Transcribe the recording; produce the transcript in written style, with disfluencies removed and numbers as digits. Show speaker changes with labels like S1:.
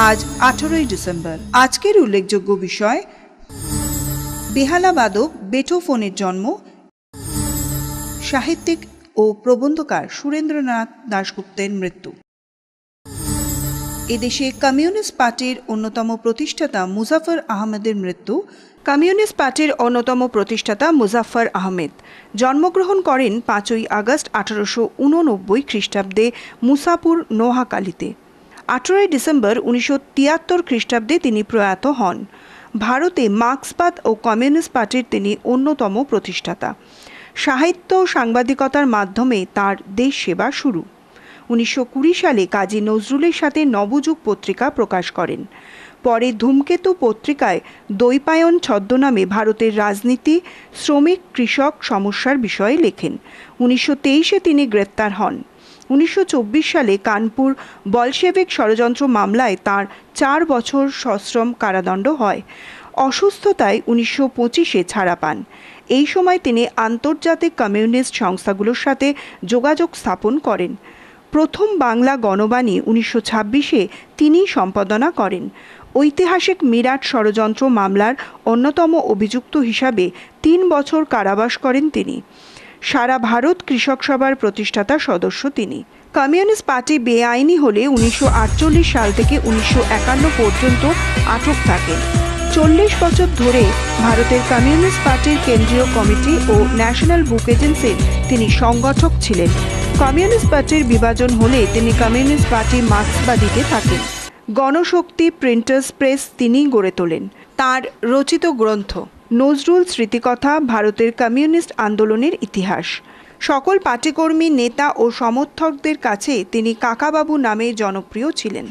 S1: আজ 18ই ডিসেম্বর। আজকের উল্লেখযোগ্য বিষয়, বেহালা বাদক বেটোফোনের জন্ম, সাহিত্যিক ও প্রবন্ধকার সুরেন্দ্রনাথ দাশগুপ্তের মৃত্যু। এদেশে কমিউনিস্ট পার্টির অন্যতম প্রতিষ্ঠাতা মুজাফফর আহমেদের মৃত্যু। কমিউনিস্ট পার্টির অন্যতম প্রতিষ্ঠাতা মুজাফফর আহমেদ জন্মগ্রহণ করেন 5ই আগস্ট 1889 খ্রিস্টাব্দে মুসাপুর নোয়াখালীতে। 18ই ডিসেম্বর 1973 খ্রিস্টাব্দে তিনি প্রয়াত হন। ভারতে মার্ক্সবাদ ও কমিউনিস্ট পার্টির তিনি অন্যতম প্রতিষ্ঠাতা। সাহিত্য ও সাংবাদিকতার মাধ্যমে তার দেশ সেবা শুরু। 1920 সালে কাজী নজরুলের সাথে নবযুগ পত্রিকা প্রকাশ করেন। পরে ধূমকেতু পত্রিকায় দ্বৈপায়ন ছদ্মনামে ভারতের রাজনীতি, শ্রমিক কৃষক সমস্যার বিষয়ে লেখেন। 1923-এ তিনি গ্রেপ্তার হন। 1924 সালে কানপুর বলশেভিক ষড়যন্ত্র মামলায় তাঁর 4 বছর সশ্রম কারাদণ্ড হয়। অসুস্থতায় 1925-এ ছাড়া পান। এই সময় তিনি আন্তর্জাতিক কমিউনিস্ট সংস্থাগুলোর সাথে যোগাযোগ স্থাপন করেন। প্রথম বাংলা গণবাণী 1926-এ তিনি সম্পাদনা করেন। ঐতিহাসিক মিরাট ষড়যন্ত্র মামলার অন্যতম অভিযুক্ত হিসাবে 3 বছর কারাবাস করেন তিনি। সারা ভারত কৃষক সভার প্রতিষ্ঠাতা সদস্য তিনি। কমিউনিস্ট পার্টি বেআইনি হলে 1948 সাল থেকে 1951 পর্যন্ত আটক থাকেন। 40 বছর ধরে ভারতের কমিউনিস্ট পার্টির কেন্দ্রীয় কমিটি ও ন্যাশনাল বুক এজেন্সির তিনি সংগঠক ছিলেন। কমিউনিস্ট পার্টির বিভাজন হলে তিনি কমিউনিস্ট পার্টি মার্ক্সবাদীতে থাকেন। গণশক্তি প্রিন্টার্স প্রেস তিনি গড়ে তোলেন। তাঁর রচিত গ্রন্থ নজরুল স্মৃতিকথা ভারতের কমিউনিস্ট আন্দোলনের ইতিহাস। সকল পার্টিকর্মী, নেতা ও সমর্থকদের কাছে তিনি কাকাবাবু নামে জনপ্রিয় ছিলেন।